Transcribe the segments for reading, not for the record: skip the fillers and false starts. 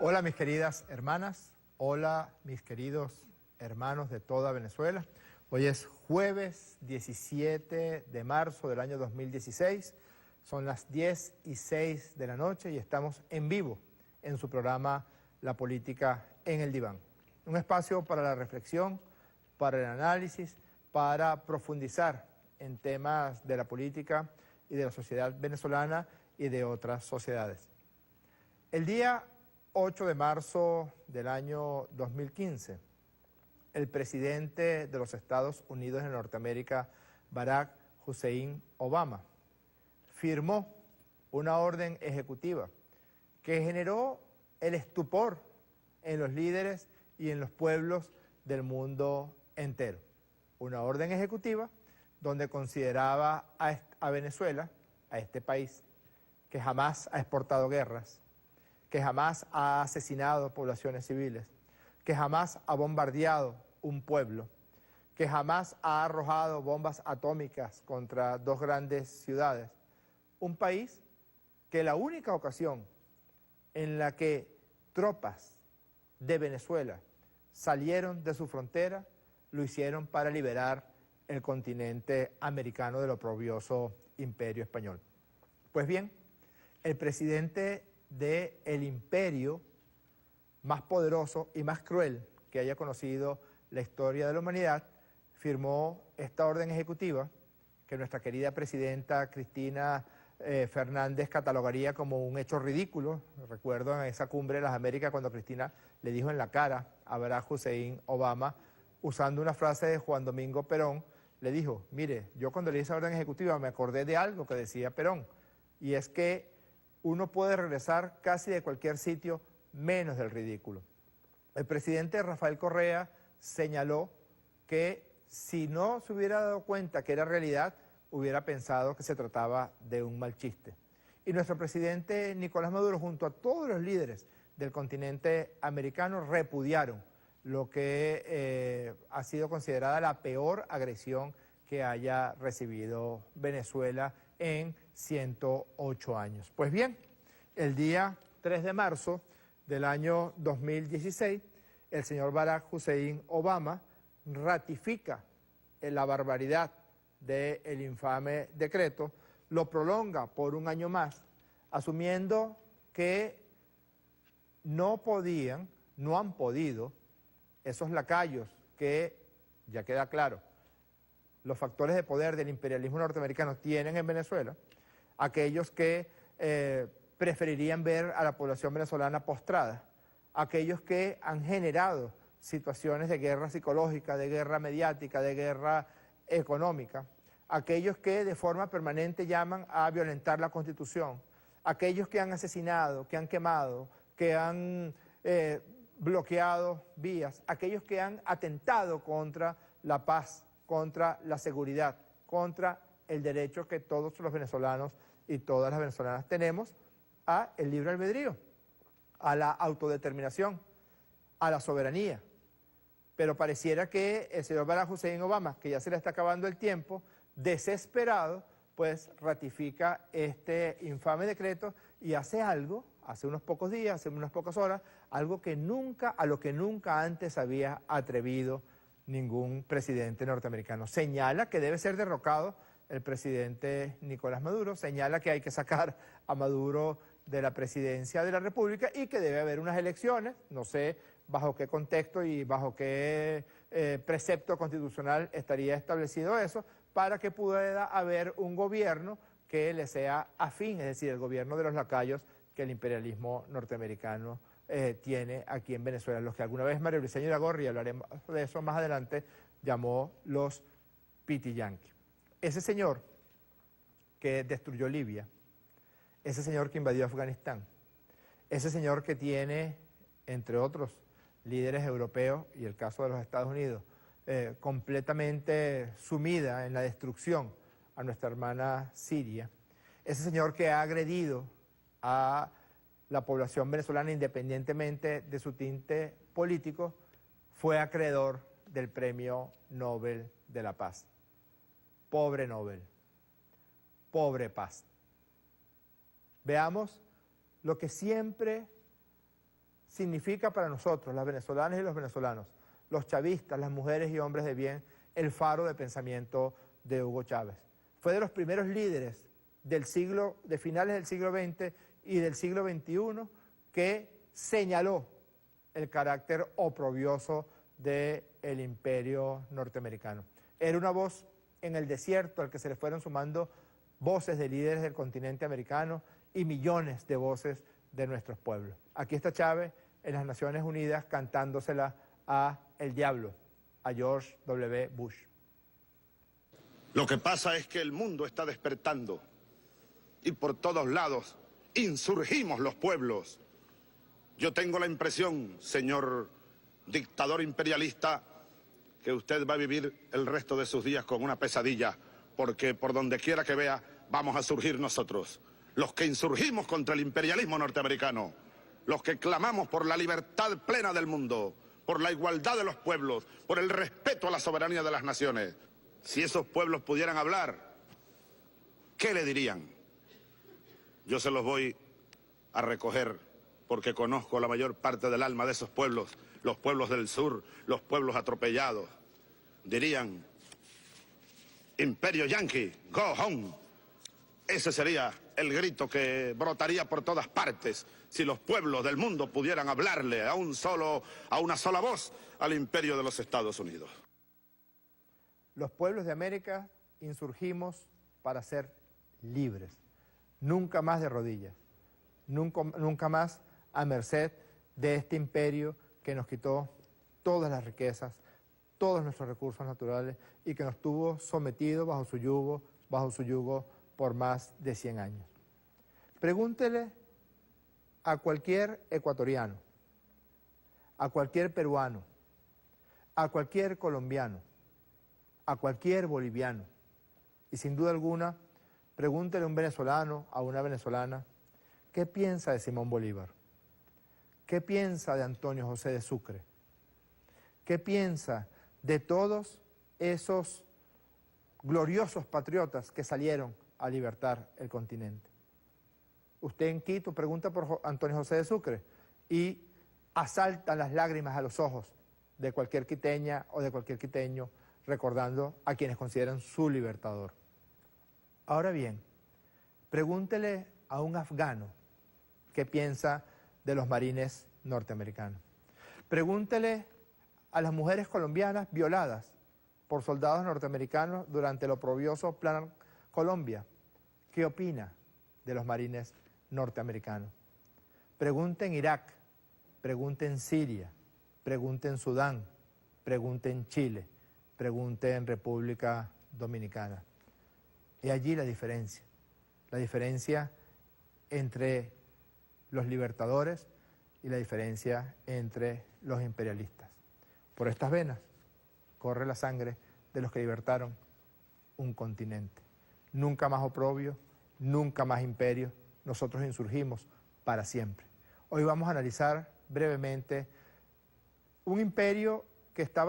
Hola mis queridas hermanas, hola mis queridos hermanos de toda Venezuela. Hoy es jueves 17 de marzo del año 2016, son las 10:06 de la noche y estamos en vivo en su programa La Política en el Diván. Un espacio para la reflexión, para el análisis, para profundizar en temas de la política y de la sociedad venezolana y de otras sociedades. El día 8 de marzo del año 2015, el presidente de los Estados Unidos de Norteamérica, Barack Hussein Obama, firmó una orden ejecutiva que generó el estupor en los líderes y en los pueblos del mundo entero. Una orden ejecutiva donde consideraba a Venezuela, a este país, que jamás ha exportado guerras, que jamás ha asesinado poblaciones civiles, que jamás ha bombardeado un pueblo, que jamás ha arrojado bombas atómicas contra dos grandes ciudades. Un país que la única ocasión en la que tropas de Venezuela salieron de su frontera, lo hicieron para liberar el continente americano del oprobioso Imperio Español. Pues bien, el presidente del imperio más poderoso y más cruel que haya conocido la historia de la humanidad, firmó esta orden ejecutiva que nuestra querida presidenta Cristina Fernández catalogaría como un hecho ridículo. Recuerdo en esa cumbre de las Américas cuando Cristina le dijo en la cara a Barack Hussein Obama, usando una frase de Juan Domingo Perón, le dijo, mire, yo cuando leí esa orden ejecutiva me acordé de algo que decía Perón, y es que uno puede regresar casi de cualquier sitio menos del ridículo. El presidente Rafael Correa señaló que si no se hubiera dado cuenta que era realidad, hubiera pensado que se trataba de un mal chiste. Y nuestro presidente Nicolás Maduro, junto a todos los líderes del continente americano, repudiaron lo que ha sido considerada la peor agresión que haya recibido Venezuela en 108 años. Pues bien, el día 3 de marzo del año 2016, el señor Barack Hussein Obama ratifica la barbaridad del infame decreto, lo prolonga por un año más, asumiendo que no han podido esos lacayos que, ya queda claro, los factores de poder del imperialismo norteamericano tienen en Venezuela, aquellos que preferirían ver a la población venezolana postrada, aquellos que han generado situaciones de guerra psicológica, de guerra mediática, de guerra económica, aquellos que de forma permanente llaman a violentar la Constitución, aquellos que han asesinado, que han quemado, que han bloqueado vías, aquellos que han atentado contra la paz, contra la seguridad, contra el derecho que todos los venezolanos y todas las venezolanas tenemos a el libre albedrío, a la autodeterminación, a la soberanía. Pero pareciera que el señor Barack Hussein Obama, que ya se le está acabando el tiempo, desesperado, pues ratifica este infame decreto y hace algo, hace unos pocos días, hace unas pocas horas, algo que a lo que nunca antes había atrevido ningún presidente norteamericano. Señala que debe ser derrocado el presidente Nicolás Maduro, señala que hay que sacar a Maduro de la presidencia de la República y que debe haber unas elecciones, no sé bajo qué contexto y bajo qué precepto constitucional estaría establecido eso, para que pueda haber un gobierno que le sea afín, es decir, el gobierno de los lacayos que el imperialismo norteamericano tiene aquí en Venezuela, los que alguna vez Mario Briceño Iragorri, hablaremos de eso más adelante, llamó los pitiyanqui. Ese señor que destruyó Libia, ese señor que invadió Afganistán, ese señor que tiene, entre otros líderes europeos y el caso de los Estados Unidos, completamente sumida en la destrucción a nuestra hermana Siria, ese señor que ha agredido a la población venezolana independientemente de su tinte político, fue acreedor del Premio Nobel de la Paz. Pobre Nobel, pobre paz. Veamos lo que siempre significa para nosotros, las venezolanas y los venezolanos, los chavistas, las mujeres y hombres de bien, el faro de pensamiento de Hugo Chávez. Fue de los primeros líderes de finales del siglo XX y del siglo XXI que señaló el carácter oprobioso del imperio norteamericano. Era una voz en el desierto al que se le fueron sumando voces de líderes del continente americano y millones de voces de nuestros pueblos. Aquí está Chávez en las Naciones Unidas cantándosela a el diablo, a George W. Bush. Lo que pasa es que el mundo está despertando y por todos lados insurgimos los pueblos. Yo tengo la impresión, señor dictador imperialista, que usted va a vivir el resto de sus días con una pesadilla, porque por donde quiera que vea vamos a surgir nosotros, los que insurgimos contra el imperialismo norteamericano, los que clamamos por la libertad plena del mundo, por la igualdad de los pueblos, por el respeto a la soberanía de las naciones. Si esos pueblos pudieran hablar, ¿qué le dirían? Yo se los voy a recoger porque conozco la mayor parte del alma de esos pueblos, los pueblos del sur, los pueblos atropellados. Dirían, Imperio Yankee, go home. Ese sería el grito que brotaría por todas partes si los pueblos del mundo pudieran hablarle a una sola voz al imperio de los Estados Unidos. Los pueblos de América insurgimos para ser libres, nunca más de rodillas, nunca más a merced de este imperio que nos quitó todas las riquezas, todos nuestros recursos naturales y que nos tuvo sometidos bajo su yugo por más de 100 años. Pregúntele a cualquier ecuatoriano, a cualquier peruano, a cualquier colombiano, a cualquier boliviano, y sin duda alguna, pregúntele a un venezolano, a una venezolana, ¿qué piensa de Simón Bolívar? ¿Qué piensa de Antonio José de Sucre? ¿Qué piensa de todos esos gloriosos patriotas que salieron a libertar el continente? Usted en Quito pregunta por Antonio José de Sucre y asaltan las lágrimas a los ojos de cualquier quiteña o de cualquier quiteño recordando a quienes consideran su libertador. Ahora bien, pregúntele a un afgano qué piensa de los marines norteamericanos. Pregúntele a las mujeres colombianas violadas por soldados norteamericanos durante el oprobioso Plan Colombia. ¿Qué opina de los marines norteamericanos? Pregunte en Irak, pregunte en Siria, pregunte en Sudán, pregunte en Chile, pregunte en República Dominicana. Y allí la diferencia entre los libertadores y la diferencia entre los imperialistas. Por estas venas corre la sangre de los que libertaron un continente. Nunca más oprobio, nunca más imperio, nosotros insurgimos para siempre. Hoy vamos a analizar brevemente un imperio que está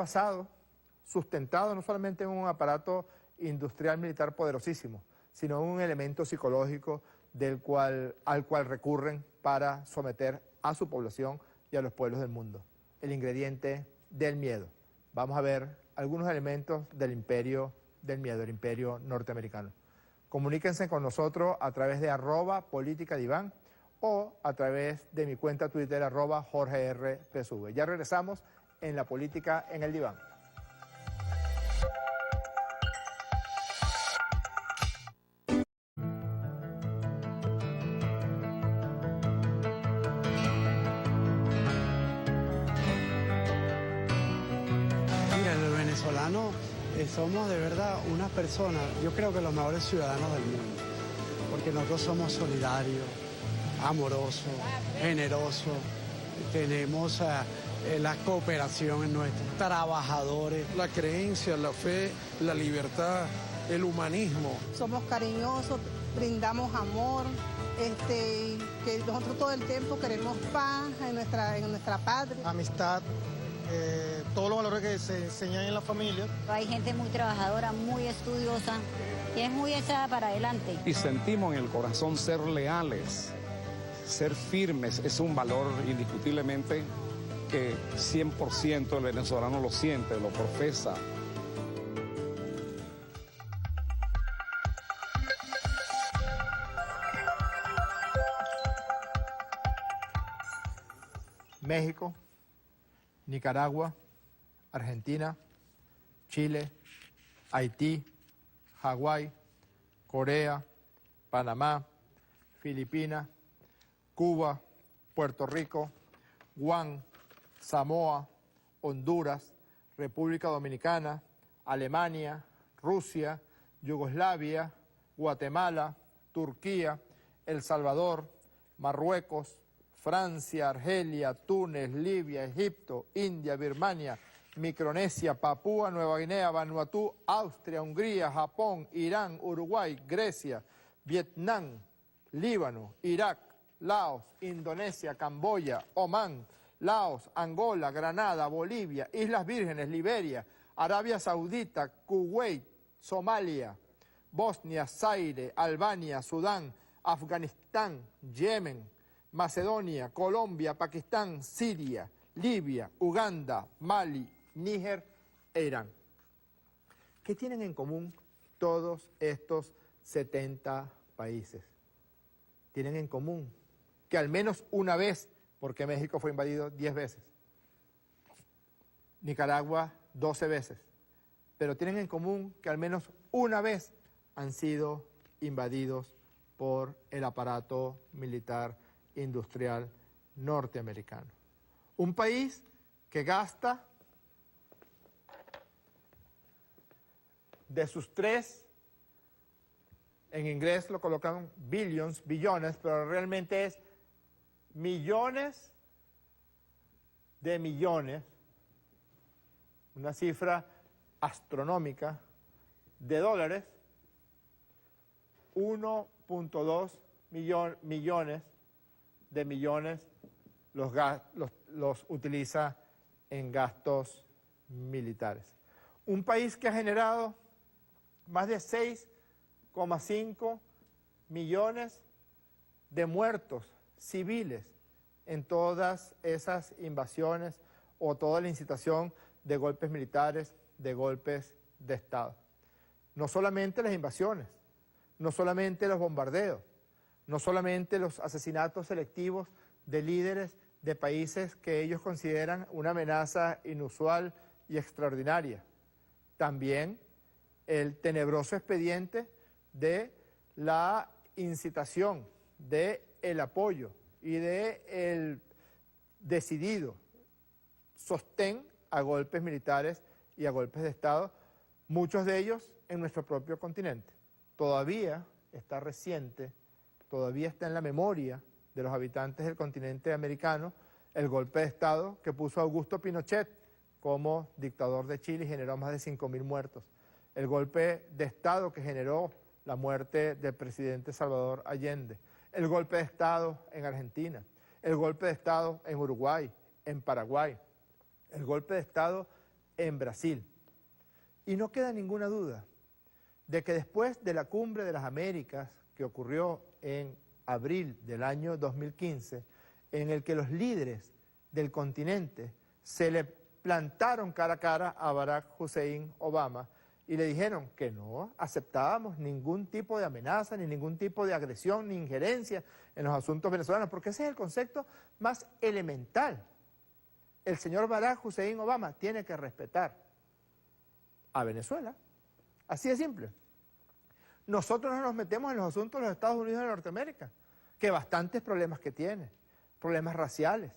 sustentado no solamente en un aparato industrial militar poderosísimo, sino en un elemento psicológico al cual recurren para someter a su población y a los pueblos del mundo. El ingrediente del miedo. Vamos a ver algunos elementos del imperio del miedo, el imperio norteamericano. Comuníquense con nosotros a través de @politicadiván o a través de mi cuenta Twitter @JorgeRPSV. Ya regresamos en La Política en el Diván. Somos de verdad unas personas, yo creo que los mejores ciudadanos del mundo, porque nosotros somos solidarios, amorosos, generosos, tenemos la cooperación en nuestros trabajadores. La creencia, la fe, la libertad, el humanismo. Somos cariñosos, brindamos amor, que nosotros todo el tiempo queremos paz en nuestra patria. Amistad. Todos los valores que se enseñan en la familia. Hay gente muy trabajadora, muy estudiosa y es muy echada para adelante. Y sentimos en el corazón ser leales, ser firmes es un valor indiscutiblemente que 100% el venezolano lo siente, lo profesa. México, Nicaragua, Argentina, Chile, Haití, Hawái, Corea, Panamá, Filipinas, Cuba, Puerto Rico, Guam, Samoa, Honduras, República Dominicana, Alemania, Rusia, Yugoslavia, Guatemala, Turquía, El Salvador, Marruecos, Francia, Argelia, Túnez, Libia, Egipto, India, Birmania, Micronesia, Papúa Nueva Guinea, Vanuatu, Austria, Hungría, Japón, Irán, Uruguay, Grecia, Vietnam, Líbano, Irak, Laos, Indonesia, Camboya, Omán, Laos, Angola, Granada, Bolivia, Islas Vírgenes, Liberia, Arabia Saudita, Kuwait, Somalia, Bosnia, Zaire, Albania, Sudán, Afganistán, Yemen, Macedonia, Colombia, Pakistán, Siria, Libia, Uganda, Mali, Níger e Irán. ¿Qué tienen en común todos estos 70 países? Tienen en común que al menos una vez, porque México fue invadido 10 veces, Nicaragua 12 veces, pero tienen en común que al menos una vez han sido invadidos por el aparato militar industrial norteamericano. Un país que gasta de sus tres, en inglés lo colocan billions, billones, pero realmente es millones de millones, una cifra astronómica de dólares, 1.2 millones de millones los utiliza en gastos militares. Un país que ha generado más de 6,5 millones de muertos civiles en todas esas invasiones o toda la incitación de golpes militares, de golpes de Estado. No solamente las invasiones, no solamente los bombardeos, no solamente los asesinatos selectivos de líderes de países que ellos consideran una amenaza inusual y extraordinaria. También el tenebroso expediente de la incitación, del apoyo y del decidido sostén a golpes militares y a golpes de Estado, muchos de ellos en nuestro propio continente. Todavía está reciente, todavía está en la memoria de los habitantes del continente americano el golpe de Estado que puso a Augusto Pinochet como dictador de Chile y generó más de 5.000 muertos. El golpe de Estado que generó la muerte del presidente Salvador Allende. El golpe de Estado en Argentina. El golpe de Estado en Uruguay, en Paraguay. El golpe de Estado en Brasil. Y no queda ninguna duda de que después de la Cumbre de las Américas que ocurrió en abril del año 2015, en el que los líderes del continente se le plantaron cara a cara a Barack Hussein Obama y le dijeron que no aceptábamos ningún tipo de amenaza, ni ningún tipo de agresión, ni injerencia en los asuntos venezolanos, porque ese es el concepto más elemental. El señor Barack Hussein Obama tiene que respetar a Venezuela, así de simple. Nosotros no nos metemos en los asuntos de los Estados Unidos de Norteamérica, que bastantes problemas que tiene, problemas raciales.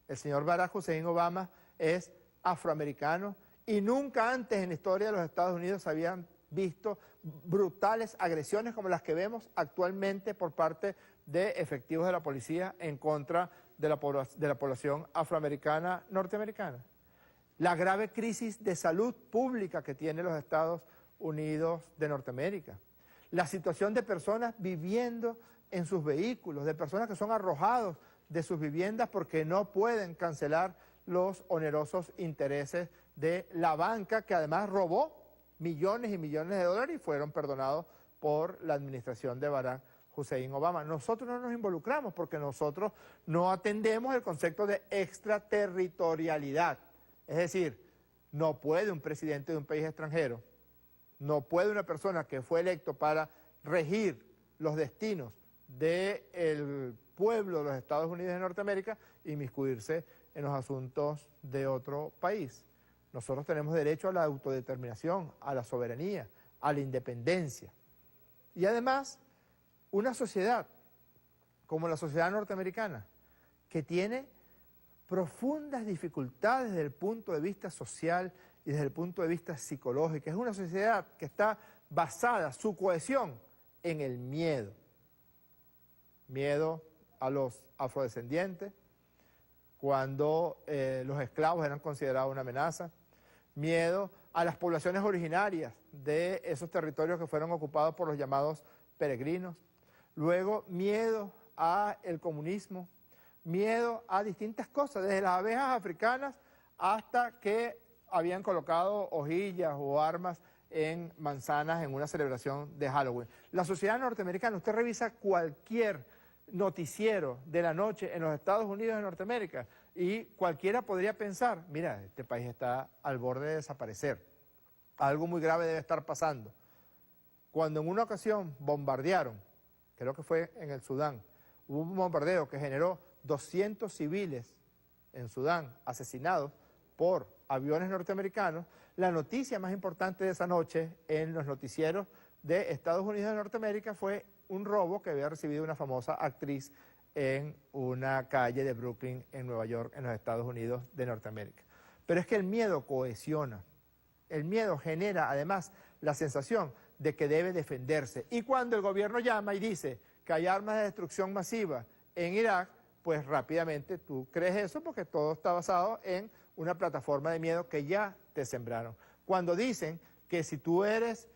El señor Barack Hussein Obama es afroamericano y nunca antes en la historia de los Estados Unidos se habían visto brutales agresiones como las que vemos actualmente por parte de efectivos de la policía en contra de la población afroamericana norteamericana. La grave crisis de salud pública que tienen los Estados Unidos de Norteamérica. La situación de personas viviendo en sus vehículos, de personas que son arrojados de sus viviendas porque no pueden cancelar los onerosos intereses de la banca que además robó millones y millones de dólares y fueron perdonados por la administración de Barack Hussein Obama. Nosotros no nos involucramos porque nosotros no atendemos el concepto de extraterritorialidad. Es decir, no puede un presidente de un país extranjero, no puede una persona que fue electo para regir los destinos del pueblo de los Estados Unidos de Norteamérica inmiscuirse en los asuntos de otro país. Nosotros tenemos derecho a la autodeterminación, a la soberanía, a la independencia. Y además, una sociedad como la sociedad norteamericana, que tiene profundas dificultades desde el punto de vista social y desde el punto de vista psicológico, es una sociedad que está basada, su cohesión, en el miedo. Miedo a los afrodescendientes, cuando los esclavos eran considerados una amenaza, miedo a las poblaciones originarias de esos territorios que fueron ocupados por los llamados peregrinos, luego miedo al comunismo, miedo a distintas cosas, desde las abejas africanas hasta que habían colocado hojillas o armas en manzanas en una celebración de Halloween. La sociedad norteamericana, usted revisa cualquier noticiero de la noche en los Estados Unidos de Norteamérica y cualquiera podría pensar, mira, este país está al borde de desaparecer, algo muy grave debe estar pasando. Cuando en una ocasión bombardearon, creo que fue en el Sudán, hubo un bombardeo que generó 200 civiles en Sudán asesinados por aviones norteamericanos, la noticia más importante de esa noche en los noticieros de Estados Unidos de Norteamérica fue un robo que había recibido una famosa actriz en una calle de Brooklyn, en Nueva York, en los Estados Unidos de Norteamérica. Pero es que el miedo cohesiona, el miedo genera además la sensación de que debe defenderse. Y cuando el gobierno llama y dice que hay armas de destrucción masiva en Irak, pues rápidamente tú crees eso porque todo está basado en una plataforma de miedo que ya te sembraron. Cuando dicen que si tú eres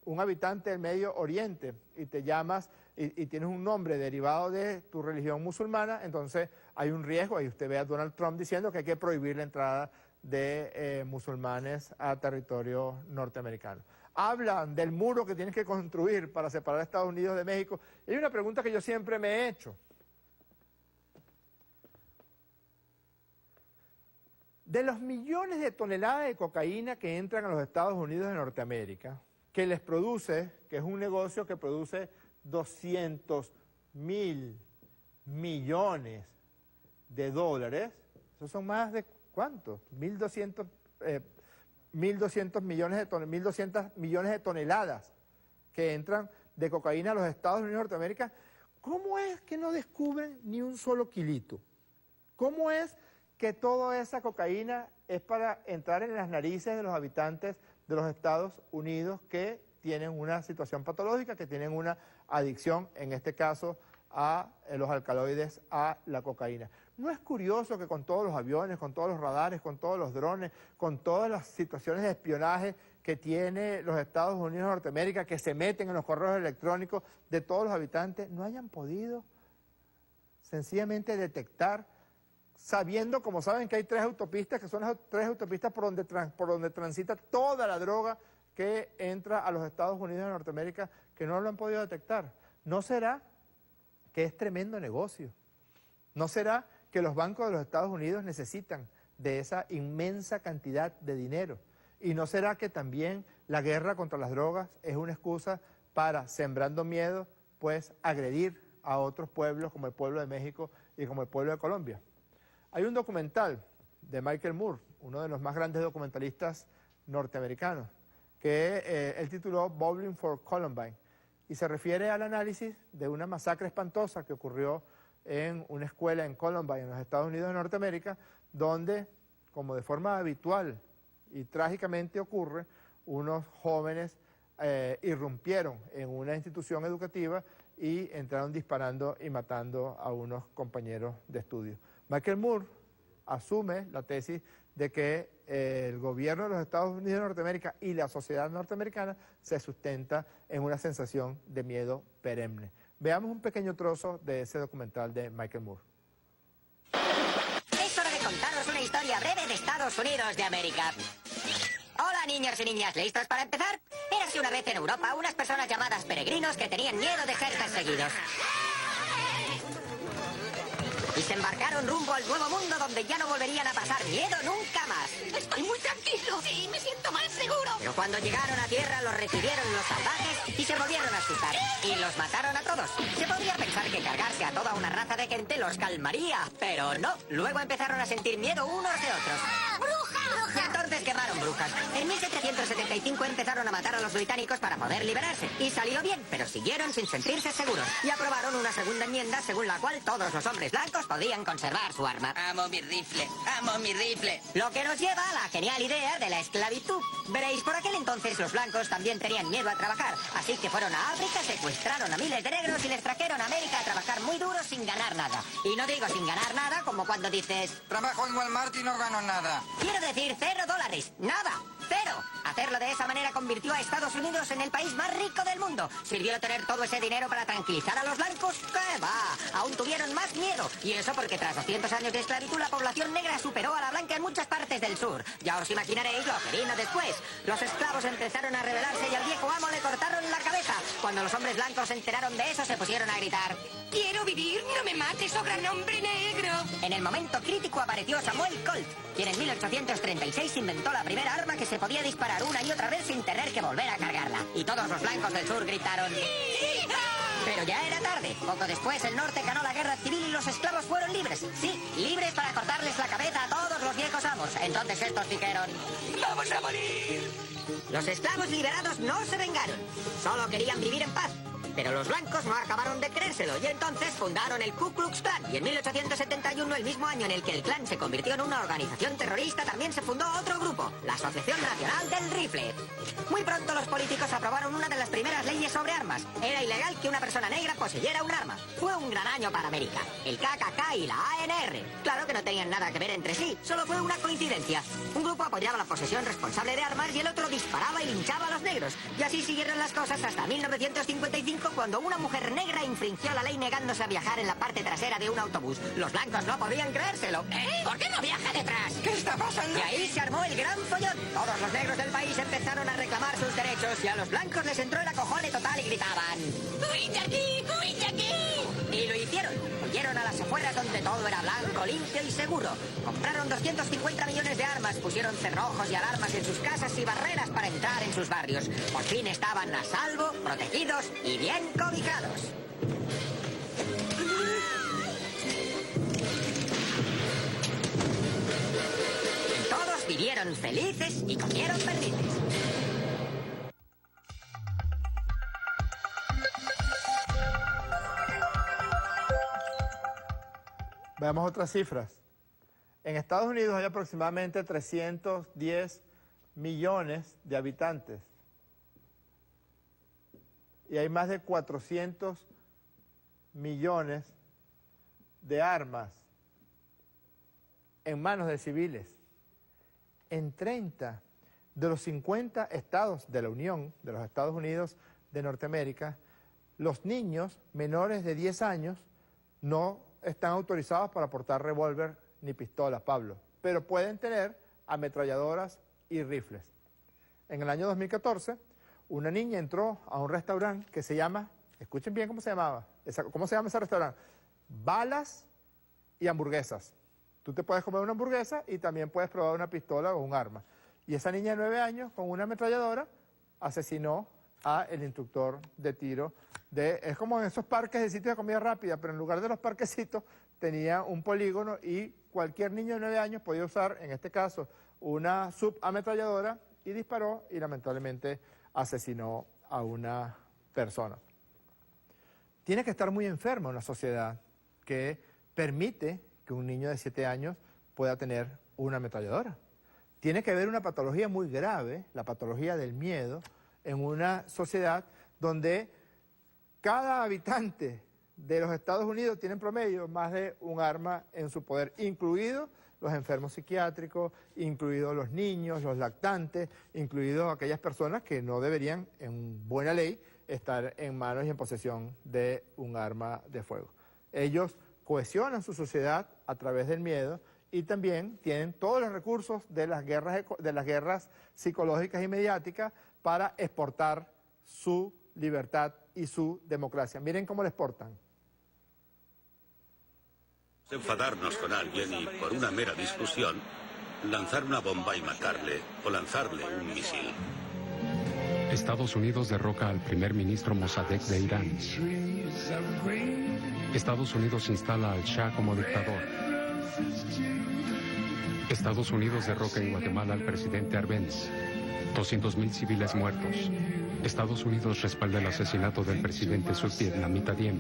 un habitante del Medio Oriente y te llamas y tienes un nombre derivado de tu religión musulmana, entonces hay un riesgo, ahí usted ve a Donald Trump diciendo que hay que prohibir la entrada de musulmanes a territorio norteamericano. Hablan del muro que tienes que construir para separar a Estados Unidos de México. Y hay una pregunta que yo siempre me he hecho. De los millones de toneladas de cocaína que entran a los Estados Unidos de Norteamérica, que les produce, que es un negocio que produce 200.000 millones de dólares, esos son más de, ¿cuánto? 1.200 millones de toneladas que entran de cocaína a los Estados Unidos de Norteamérica. ¿Cómo es que no descubren ni un solo kilito? ¿Cómo es que toda esa cocaína es para entrar en las narices de los habitantes de los Estados Unidos que tienen una situación patológica, que tienen una adicción, en este caso, a los alcaloides, a la cocaína? ¿No es curioso que con todos los aviones, con todos los radares, con todos los drones, con todas las situaciones de espionaje que tiene los Estados Unidos de Norteamérica, que se meten en los correos electrónicos de todos los habitantes, no hayan podido sencillamente detectar, sabiendo, como saben, que hay 3 autopistas, que son las 3 autopistas por donde transita toda la droga que entra a los Estados Unidos de Norteamérica, que no lo han podido detectar? ¿No será que es tremendo negocio? ¿No será que los bancos de los Estados Unidos necesitan de esa inmensa cantidad de dinero? ¿Y no será que también la guerra contra las drogas es una excusa para, sembrando miedo, pues agredir a otros pueblos como el pueblo de México y como el pueblo de Colombia? Hay un documental de Michael Moore, uno de los más grandes documentalistas norteamericanos, que él tituló Bowling for Columbine, y se refiere al análisis de una masacre espantosa que ocurrió en una escuela en Columbine, en los Estados Unidos de Norteamérica, donde, como de forma habitual y trágicamente ocurre, unos jóvenes irrumpieron en una institución educativa y entraron disparando y matando a unos compañeros de estudio. Michael Moore asume la tesis de que el gobierno de los Estados Unidos de Norteamérica y la sociedad norteamericana se sustenta en una sensación de miedo perenne. Veamos un pequeño trozo de ese documental de Michael Moore. Es hora de contaros una historia breve de Estados Unidos de América. Hola, niños y niñas, ¿listos para empezar? Érase una vez en Europa unas personas llamadas peregrinos que tenían miedo de ser perseguidos. Y se embarcaron rumbo al nuevo mundo donde ya no volverían a pasar miedo nunca más. Estoy muy tranquilo, sí, me siento más seguro. Pero cuando llegaron a tierra los recibieron los salvajes y se volvieron a asustar. Y los mataron a todos. Se podría pensar que cargarse a toda una raza de gente los calmaría, pero no. Luego empezaron a sentir miedo unos de otros. ¡Bruja! Y entonces quemaron brujas. En 1775 empezaron a matar a los británicos para poder liberarse. Y salió bien, pero siguieron sin sentirse seguros. Y aprobaron una segunda enmienda según la cual todos los hombres blancos podían conservar su arma. Amo mi rifle, amo mi rifle. Lo que nos lleva a la genial idea de la esclavitud. Veréis, por aquel entonces los blancos también tenían miedo a trabajar. Así que fueron a África, secuestraron a miles de negros y les trajeron a América a trabajar muy duro sin ganar nada. Y no digo sin ganar nada como cuando dices... Trabajo en Walmart y no gano nada. Quiero decir $0. Nada. Cero. Hacerlo de esa manera convirtió a Estados Unidos en el país más rico del mundo. ¿Sirvió de tener todo ese dinero para tranquilizar a los blancos? ¡Qué va! Aún tuvieron más miedo. Y eso porque tras 200 años de esclavitud la población negra superó a la blanca en muchas partes del sur. Ya os imaginaréis lo que vino después. Los esclavos empezaron a rebelarse y al viejo amo le cortaron la cabeza. Cuando los hombres blancos se enteraron de eso se pusieron a gritar: quiero vivir, no me mates, oh gran hombre negro. En el momento crítico apareció Samuel Colt, quien en 1836 inventó la primera arma que se podía disparar una y otra vez sin tener que volver a cargarla. Y todos los blancos del sur gritaron... Pero ya era tarde. Poco después el norte ganó la guerra civil y los esclavos fueron libres. Sí, libres para cortarles la cabeza a todos los viejos amos. Entonces estos dijeron... ¡Vamos a morir! Los esclavos liberados no se vengaron. Solo querían vivir en paz. Pero los blancos no acabaron de creérselo y entonces fundaron el Ku Klux Klan. Y en 1871, el mismo año en el que el Klan se convirtió en una organización terrorista, también se fundó otro grupo, la Asociación Nacional del Rifle. Muy pronto los políticos aprobaron una de las primeras leyes sobre armas. Era ilegal que una persona negra poseyera un arma. Fue un gran año para América. El KKK y la ANR. Claro que no tenían nada que ver entre sí, solo fue una coincidencia. Un grupo apoyaba la posesión responsable de armas y el otro disparaba y linchaba a los negros. Y así siguieron las cosas hasta 1955, cuando una mujer negra infringió la ley negándose a viajar en la parte trasera de un autobús. Los blancos no podían creérselo. ¿Por qué no viaja detrás? ¿Qué está pasando? Y ahí se armó el gran follón. Todos los negros del país empezaron a reclamar sus derechos y a los blancos les entró el acojone total y gritaban: ¡Huid de aquí! ¡Huid de aquí! Y lo hicieron. Huyeron a las afueras donde todo era blanco, limpio y seguro. Compraron 250 millones de armas, pusieron cerrojos y alarmas en sus casas y barreras para entrar en sus barrios. Por fin estaban a salvo, protegidos y bien cobijados. Todos vivieron felices y comieron perdices. Veamos otras cifras. En Estados Unidos hay aproximadamente 310 millones de habitantes. Y hay más de 400 millones de armas en manos de civiles. En 30 de los 50 estados de la Unión, de los Estados Unidos de Norteamérica, los niños menores de 10 años no están autorizados para portar revólver ni pistolas, Pablo, pero pueden tener ametralladoras y rifles. En el año 2014, una niña entró a un restaurante que se llama, escuchen bien cómo se llamaba, ¿cómo se llama ese restaurante? Balas y hamburguesas. Tú te puedes comer una hamburguesa y también puedes probar una pistola o un arma. Y esa niña de 9 años, con una ametralladora, asesinó al instructor de tiro. Es como en esos parques de sitios de comida rápida, pero en lugar de los parquecitos tenía un polígono y cualquier niño de 9 años podía usar, en este caso, una subametralladora y disparó y lamentablemente asesinó a una persona. Tiene que estar muy enferma una sociedad que permite que un niño de 7 años pueda tener una ametralladora. Tiene que haber una patología muy grave, la patología del miedo, en una sociedad donde cada habitante de los Estados Unidos tiene en promedio más de un arma en su poder, incluidos los enfermos psiquiátricos, incluidos los niños, los lactantes, incluidos aquellas personas que no deberían, en buena ley, estar en manos y en posesión de un arma de fuego. Ellos cohesionan su sociedad a través del miedo y también tienen todos los recursos de las guerras psicológicas y mediáticas para exportar su libertad y su democracia. Miren cómo la exportan. Enfadarnos con alguien y, por una mera discusión, lanzar una bomba y matarle o lanzarle un misil. Estados Unidos derroca al primer ministro Mossadegh de Irán. Estados Unidos instala al Shah como dictador. Estados Unidos derroca en Guatemala al presidente Arbenz. 200.000 civiles muertos. Estados Unidos respalda el asesinato del presidente sudvietnamita Diem.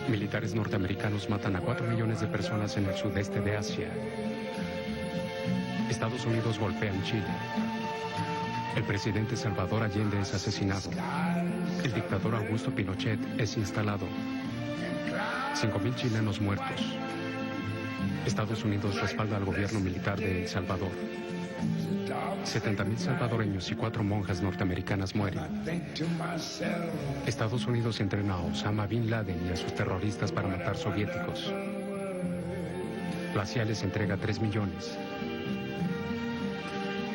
Militares norteamericanos matan a 4 millones de personas en el sudeste de Asia. Estados Unidos golpea en Chile. El presidente Salvador Allende es asesinado. El dictador Augusto Pinochet es instalado. 5.000 chilenos muertos. Estados Unidos respalda al gobierno militar de El Salvador. 70.000 salvadoreños y 4 monjas norteamericanas mueren. Estados Unidos entrena a Osama Bin Laden y a sus terroristas para matar soviéticos. Glaciales entrega 3 millones.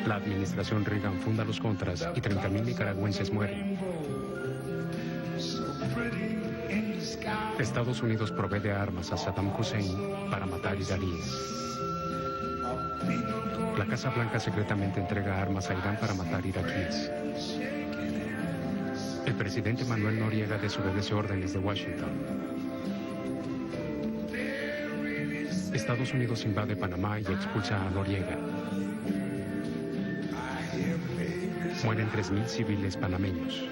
La administración Reagan funda los Contras y 30.000 nicaragüenses mueren. Estados Unidos provee de armas a Saddam Hussein para matar iraníes. La Casa Blanca secretamente entrega armas a Irán para matar iraquíes. El presidente Manuel Noriega desobedece órdenes de Washington. Estados Unidos invade Panamá y expulsa a Noriega. Mueren 3.000 civiles panameños.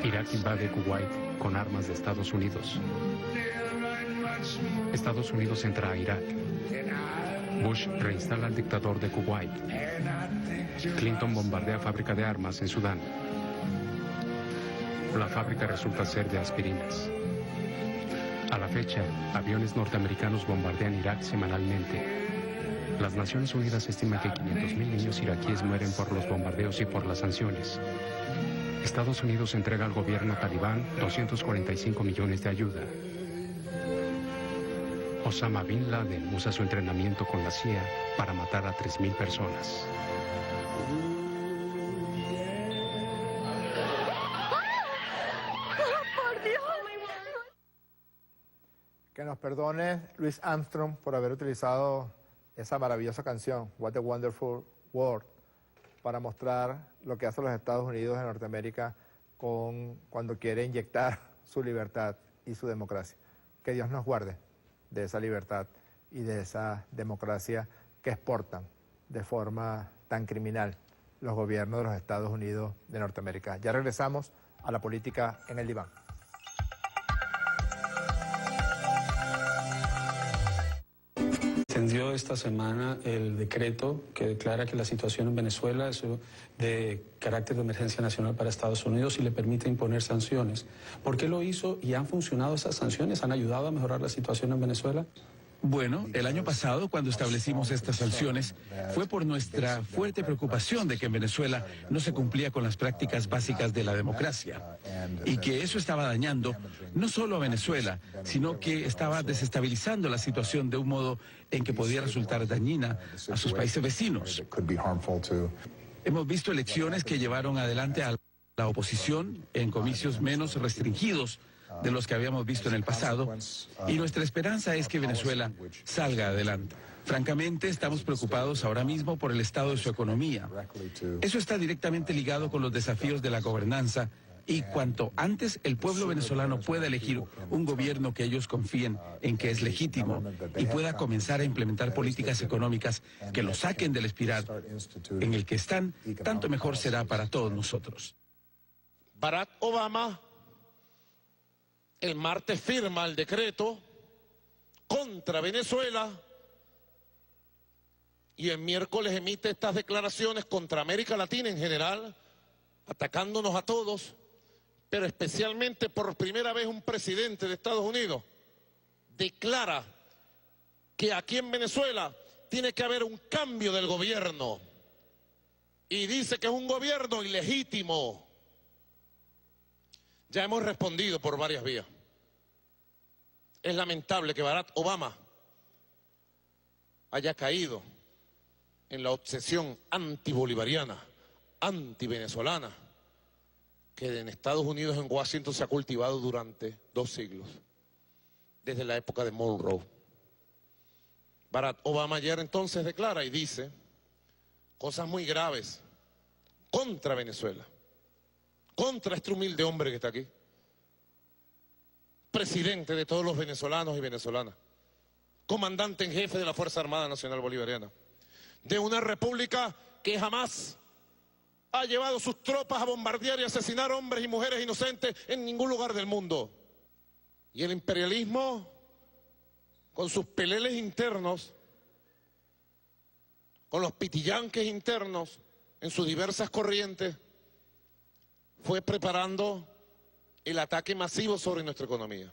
Irak invade Kuwait con armas de Estados Unidos. Estados Unidos entra a Irak. Bush reinstala al dictador de Kuwait. Clinton bombardea fábrica de armas en Sudán. La fábrica resulta ser de aspirinas. A la fecha, aviones norteamericanos bombardean Irak semanalmente. Las Naciones Unidas estiman que 500.000 niños iraquíes mueren por los bombardeos y por las sanciones. Estados Unidos entrega al gobierno talibán 245 millones de ayuda. Osama Bin Laden usa su entrenamiento con la CIA para matar a 3.000 personas. Que nos perdone Louis Armstrong por haber utilizado esa maravillosa canción, What a Wonderful World, para mostrar lo que hacen los Estados Unidos de Norteamérica cuando quiere inyectar su libertad y su democracia. Que Dios nos guarde de esa libertad y de esa democracia que exportan de forma tan criminal los gobiernos de los Estados Unidos de Norteamérica. Ya regresamos a la política en el diván. Extendió esta semana el decreto que declara que la situación en Venezuela es de carácter de emergencia nacional para Estados Unidos y le permite imponer sanciones. ¿Por qué lo hizo y han funcionado esas sanciones? ¿Han ayudado a mejorar la situación en Venezuela? Bueno, el año pasado, cuando establecimos estas sanciones, fue por nuestra fuerte preocupación de que en Venezuela no se cumplía con las prácticas básicas de la democracia y que eso estaba dañando no solo a Venezuela, sino que estaba desestabilizando la situación de un modo en que podía resultar dañina a sus países vecinos. Hemos visto elecciones que llevaron adelante a la oposición en comicios menos restringidos de los que habíamos visto en el pasado, y nuestra esperanza es que Venezuela salga adelante. Francamente, estamos preocupados ahora mismo por el estado de su economía. Eso está directamente ligado con los desafíos de la gobernanza, y cuanto antes el pueblo venezolano pueda elegir un gobierno que ellos confíen en que es legítimo y pueda comenzar a implementar políticas económicas que lo saquen del espiral en el que están, tanto mejor será para todos nosotros. Barack Obama el martes firma el decreto contra Venezuela y el miércoles emite estas declaraciones contra América Latina en general, atacándonos a todos, pero especialmente por primera vez un presidente de Estados Unidos declara que aquí en Venezuela tiene que haber un cambio del gobierno y dice que es un gobierno ilegítimo. Ya hemos respondido por varias vías. Es lamentable que Barack Obama haya caído en la obsesión antibolivariana, antivenezolana, que en Estados Unidos, en Washington, se ha cultivado durante 2 siglos, desde la época de Monroe. Barack Obama ayer entonces declara y dice cosas muy graves contra Venezuela, contra este humilde hombre que está aquí, presidente de todos los venezolanos y venezolanas, comandante en jefe de la Fuerza Armada Nacional Bolivariana, de una república que jamás ha llevado sus tropas a bombardear y asesinar hombres y mujeres inocentes en ningún lugar del mundo. Y el imperialismo, con sus peleles internos, con los pitillanques internos, en sus diversas corrientes, fue preparando el ataque masivo sobre nuestra economía.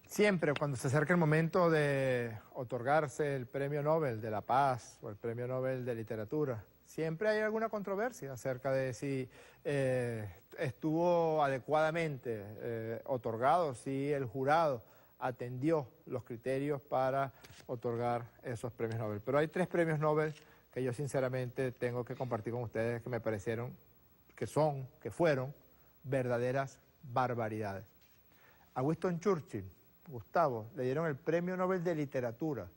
Siempre cuando se acerca el momento de otorgarse el Premio Nobel de la Paz o el Premio Nobel de Literatura, siempre hay alguna controversia acerca de si estuvo adecuadamente otorgado, si el jurado atendió los criterios para otorgar esos premios Nobel. Pero hay 3 premios Nobel que yo sinceramente tengo que compartir con ustedes que me parecieron, que fueron verdaderas barbaridades. A Winston Churchill, Gustavo, le dieron el Premio Nobel de Literatura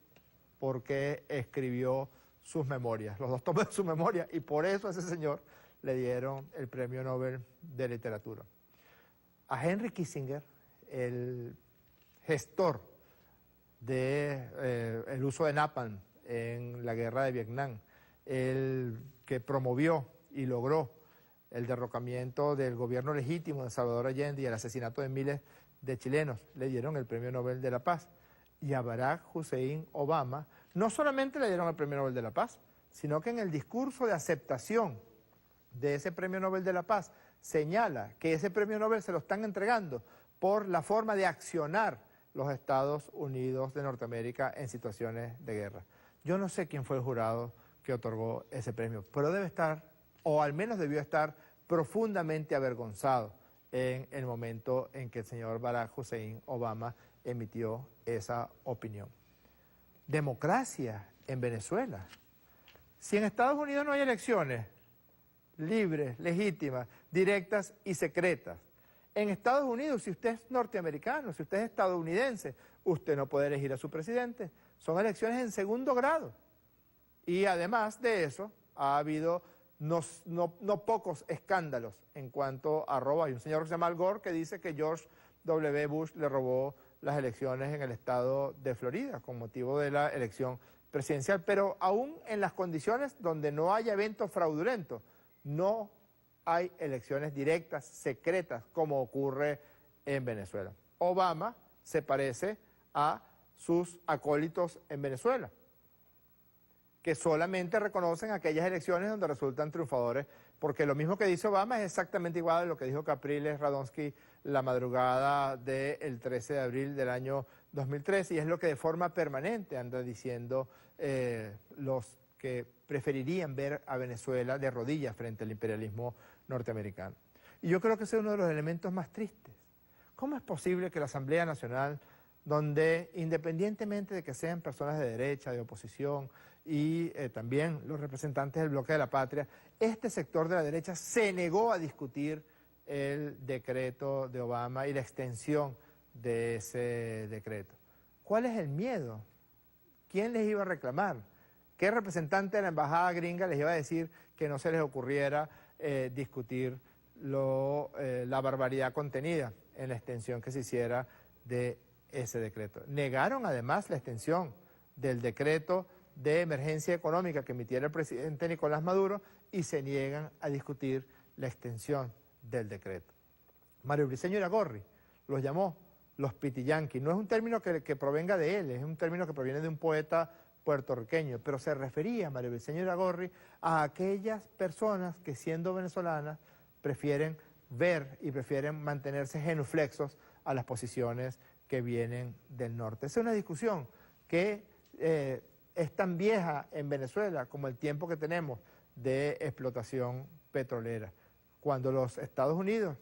porque escribió sus memorias, los 2 tomos de su memoria, y por eso a ese señor le dieron el Premio Nobel de Literatura. A Henry Kissinger, el gestor del uso de napalm en la guerra de Vietnam, el que promovió y logró el derrocamiento del gobierno legítimo de Salvador Allende y el asesinato de miles de chilenos, le dieron el Premio Nobel de la Paz. Y a Barack Hussein Obama no solamente le dieron el Premio Nobel de la Paz, sino que en el discurso de aceptación de ese Premio Nobel de la Paz señala que ese Premio Nobel se lo están entregando por la forma de accionar los Estados Unidos de Norteamérica en situaciones de guerra. Yo no sé quién fue el jurado que otorgó ese premio, pero debe estar, o al menos debió estar, profundamente avergonzado en el momento en que el señor Barack Hussein Obama emitió esa opinión. Democracia en Venezuela. Si en Estados Unidos no hay elecciones libres, legítimas, directas y secretas, en Estados Unidos, si usted es norteamericano, si usted es estadounidense, usted no puede elegir a su presidente. Son elecciones en segundo grado. Y además de eso, ha habido no pocos escándalos en cuanto a robo. Hay un señor que se llama Al Gore que dice que George W. Bush le robó las elecciones en el estado de Florida con motivo de la elección presidencial. Pero aún en las condiciones donde no haya eventos fraudulentos, no hay elecciones directas, secretas, como ocurre en Venezuela. Obama se parece a sus acólitos en Venezuela, que solamente reconocen aquellas elecciones donde resultan triunfadores, porque lo mismo que dice Obama es exactamente igual a lo que dijo Capriles Radonsky la madrugada del 13 de abril del año 2013, y es lo que de forma permanente anda diciendo los que preferirían ver a Venezuela de rodillas frente al imperialismo norteamericano. Y yo creo que ese es uno de los elementos más tristes. ¿Cómo es posible que la Asamblea Nacional, donde independientemente de que sean personas de derecha, de oposición y también los representantes del bloque de la patria, este sector de la derecha se negó a discutir el decreto de Obama y la extensión de ese decreto? ¿Cuál es el miedo? ¿Quién les iba a reclamar? ¿Qué representante de la embajada gringa les iba a decir que no se les ocurriera discutir la barbaridad contenida en la extensión que se hiciera de ese decreto? Negaron además la extensión del decreto de emergencia económica que emitiera el presidente Nicolás Maduro y se niegan a discutir la extensión del decreto. Mario Briceño Iragorri los llamó los pitiyanquis. No es un término que provenga de él, es un término que proviene de un poeta puertorriqueño, pero se refería, Mario Briceño Iragorri, a aquellas personas que siendo venezolanas prefieren ver y prefieren mantenerse genuflexos a las posiciones que vienen del norte. Esa es una discusión que es tan vieja en Venezuela como el tiempo que tenemos de explotación petrolera. Cuando los Estados Unidos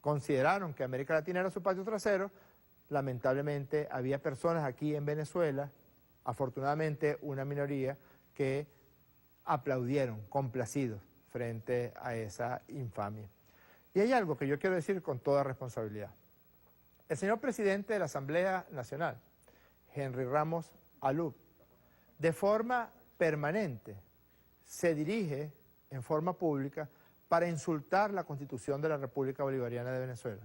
consideraron que América Latina era su patio trasero, lamentablemente había personas aquí en Venezuela, afortunadamente una minoría, que aplaudieron, complacidos, frente a esa infamia. Y hay algo que yo quiero decir con toda responsabilidad. El señor presidente de la Asamblea Nacional, Henry Ramos Alup, de forma permanente se dirige en forma pública para insultar la Constitución de la República Bolivariana de Venezuela,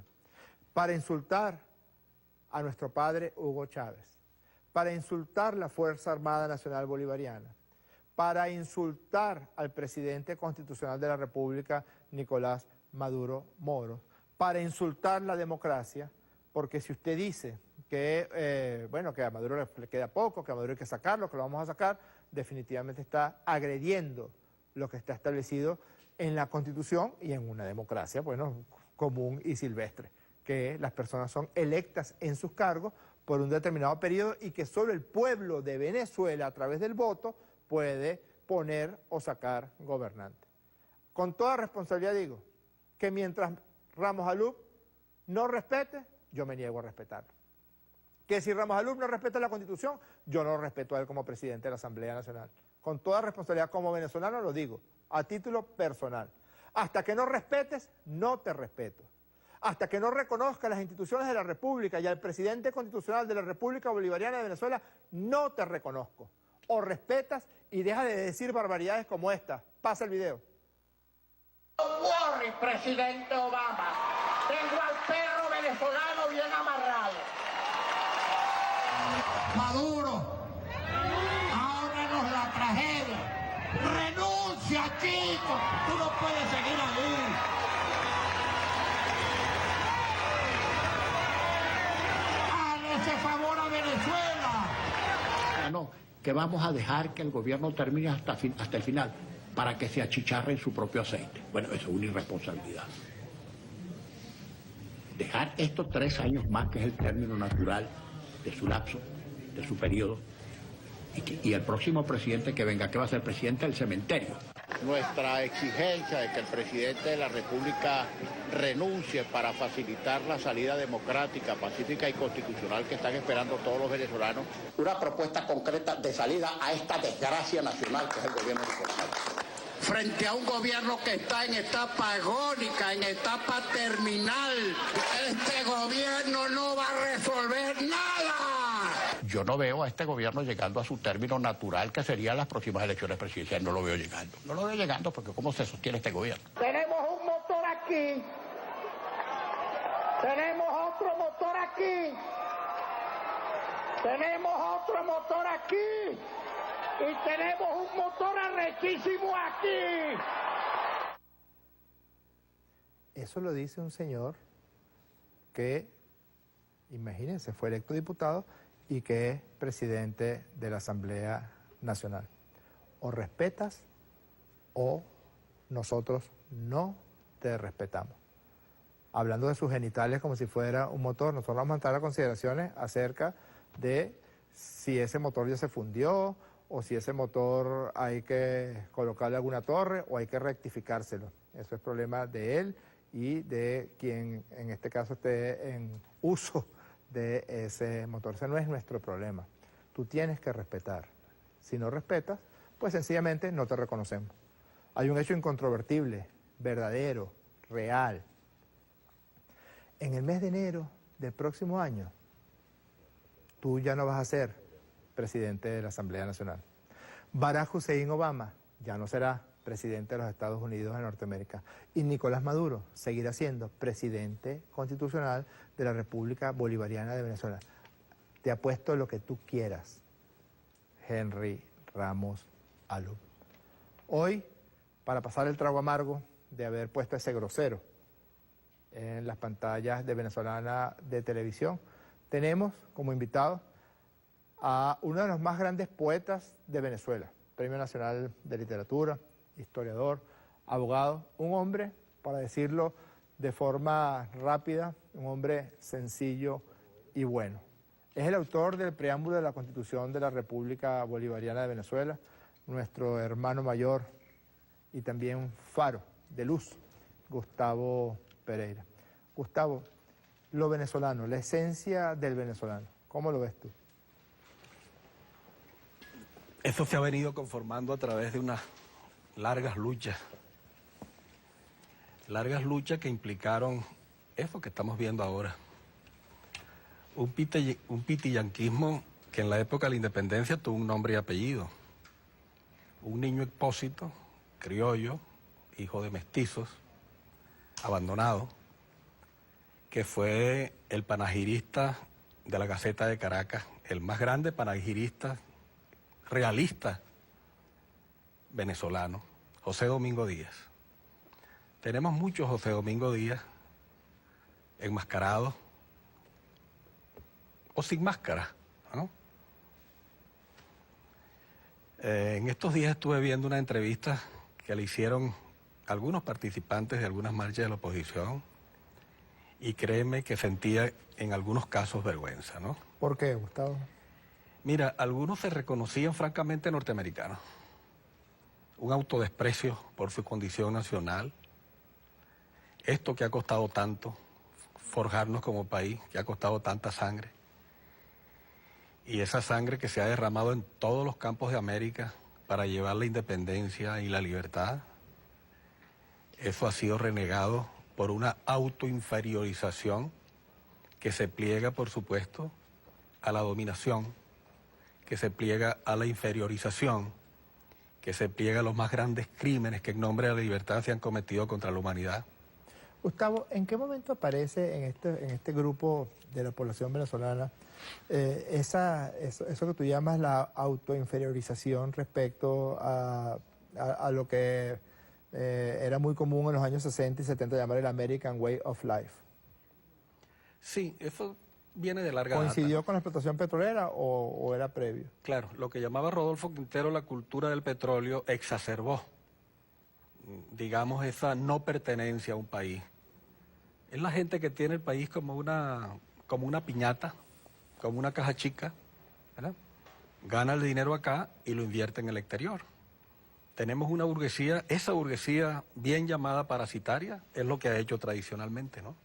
para insultar a nuestro padre Hugo Chávez, para insultar la Fuerza Armada Nacional Bolivariana, para insultar al presidente constitucional de la República, Nicolás Maduro Moros, para insultar la democracia, porque si usted dice que, bueno, que a Maduro le queda poco, que a Maduro hay que sacarlo, que lo vamos a sacar, definitivamente está agrediendo lo que está establecido en la Constitución y en una democracia, bueno, común y silvestre, que las personas son electas en sus cargos por un determinado periodo y que solo el pueblo de Venezuela, a través del voto, puede poner o sacar gobernantes. Con toda responsabilidad digo que mientras Ramos Alup no respete, yo me niego a respetarlo. Que si Ramos Alup no respeta la Constitución, yo no lo respeto a él como presidente de la Asamblea Nacional. Con toda responsabilidad como venezolano lo digo, a título personal. Hasta que no respetes, no te respeto. Hasta que no reconozca las instituciones de la República y al presidente constitucional de la República Bolivariana de Venezuela, no te reconozco. O respetas y deja de decir barbaridades como esta. Pasa el video. No worry, presidente Obama. Tengo al perro venezolano bien amarrado. Maduro, ábranos la tragedia. Renuncia, chico. Tú no puedes seguir ahí. Hazle ese favor a Venezuela. No, que vamos a dejar que el gobierno termine hasta el final para que se achicharre en su propio aceite. Bueno, eso es una irresponsabilidad. Dejar estos 3 años más, que es el término natural de su lapso, de su periodo, y el próximo presidente que venga, que va a ser presidente del cementerio. Nuestra exigencia de que el presidente de la República renuncie para facilitar la salida democrática, pacífica y constitucional que están esperando todos los venezolanos. Una propuesta concreta de salida a esta desgracia nacional que es el gobierno de Nicolás. Frente a un gobierno que está en etapa agónica, en etapa terminal, este gobierno no va a resolver nada. Yo no veo a este gobierno llegando a su término natural, que serían las próximas elecciones presidenciales. No lo veo llegando. No lo veo llegando porque ¿cómo se sostiene este gobierno? Tenemos un motor aquí. Tenemos otro motor aquí. Tenemos otro motor aquí. Y tenemos un motor arrechísimo aquí. Eso lo dice un señor que, imagínense, fue electo diputado y que es presidente de la Asamblea Nacional. O respetas o nosotros no te respetamos. Hablando de sus genitales como si fuera un motor, nosotros vamos a entrar a consideraciones acerca de si ese motor ya se fundió o si ese motor hay que colocarle alguna torre o hay que rectificárselo. Eso es problema de él y de quien en este caso esté en uso de ese motor. Ese no es nuestro problema. Tú tienes que respetar. Si no respetas, pues sencillamente no te reconocemos. Hay un hecho incontrovertible, verdadero, real. En el mes de enero del próximo año, tú ya no vas a ser presidente de la Asamblea Nacional. Barack Hussein Obama ya no será presidente de los Estados Unidos de Norteamérica. Y Nicolás Maduro seguirá siendo presidente constitucional de la República Bolivariana de Venezuela. Te apuesto lo que tú quieras, Henry Ramos Alup. Hoy, para pasar el trago amargo de haber puesto ese grosero en las pantallas de Venezolana de Televisión, tenemos como invitado a uno de los más grandes poetas de Venezuela, Premio Nacional de Literatura, historiador, abogado, un hombre, para decirlo de forma rápida, un hombre sencillo y bueno. Es el autor del preámbulo de la Constitución de la República Bolivariana de Venezuela, nuestro hermano mayor y también faro de luz Gustavo Pereira. Gustavo, lo venezolano, la esencia del venezolano, ¿cómo lo ves tú? Eso se ha venido conformando a través de unas largas luchas que implicaron eso que estamos viendo ahora. Un pitillanquismo que en la época de la independencia tuvo un nombre y apellido. Un niño expósito, criollo, hijo de mestizos, abandonado, que fue el panegirista de la Gaceta de Caracas, el más grande panegirista realista venezolano, José Domingo Díaz. Tenemos muchos José Domingo Díaz enmascarados o sin máscara, ¿no? En estos días estuve viendo una entrevista que le hicieron algunos participantes de algunas marchas de la oposición y créeme que sentía en algunos casos vergüenza, ¿no? ¿Por qué, Gustavo? Mira, algunos se reconocían francamente norteamericanos. Un autodesprecio por su condición nacional. Esto que ha costado tanto, forjarnos como país, que ha costado tanta sangre. Y esa sangre que se ha derramado en todos los campos de América para llevar la independencia y la libertad, eso ha sido renegado por una autoinferiorización que se pliega, por supuesto, a la dominación, que se pliega a la inferiorización, que se pliega a los más grandes crímenes que en nombre de la libertad se han cometido contra la humanidad. Gustavo, ¿en qué momento aparece en este grupo de la población venezolana eso que tú llamas la autoinferiorización respecto a lo que era muy común en los años 60 y 70 llamar el American Way of Life? Sí, eso viene de larga data. ¿Coincidió con la explotación petrolera o era previo? Claro, lo que llamaba Rodolfo Quintero la cultura del petróleo exacerbó, digamos, esa no pertenencia a un país. Es la gente que tiene el país como una piñata, como una caja chica, ¿verdad? Gana el dinero acá y lo invierte en el exterior. Tenemos una burguesía, esa burguesía bien llamada parasitaria, es lo que ha hecho tradicionalmente, ¿no?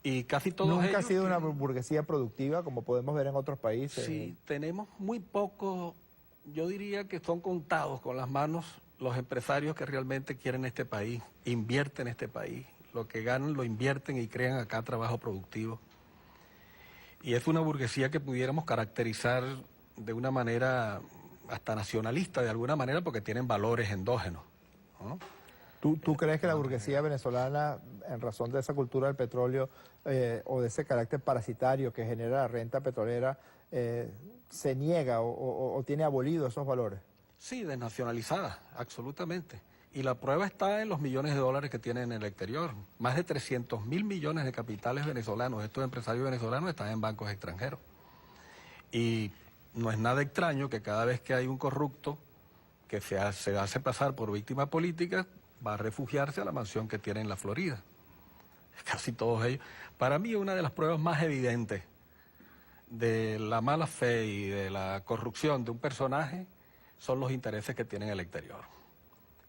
Y casi todos Nunca ellos ha sido una burguesía productiva, como podemos ver en otros países. Sí, tenemos muy pocos, yo diría que son contados con las manos los empresarios que realmente quieren este país, invierten en este país. Lo que ganan lo invierten y crean acá trabajo productivo. Y es una burguesía que pudiéramos caracterizar de una manera hasta nacionalista, de alguna manera, porque tienen valores endógenos, ¿no? ¿Tú crees que la burguesía venezolana, en razón de esa cultura del petróleo o de ese carácter parasitario que genera la renta petrolera, se niega o tiene abolido esos valores? Sí, desnacionalizada, absolutamente. Y la prueba está en los millones de dólares que tienen en el exterior. Más de 300.000 millones de capitales venezolanos, estos empresarios venezolanos están en bancos extranjeros. Y no es nada extraño que cada vez que hay un corrupto que se hace pasar por víctima política, va a refugiarse a la mansión que tiene en la Florida. Casi todos ellos. Para mí una de las pruebas más evidentes de la mala fe y de la corrupción de un personaje son los intereses que tiene en el exterior.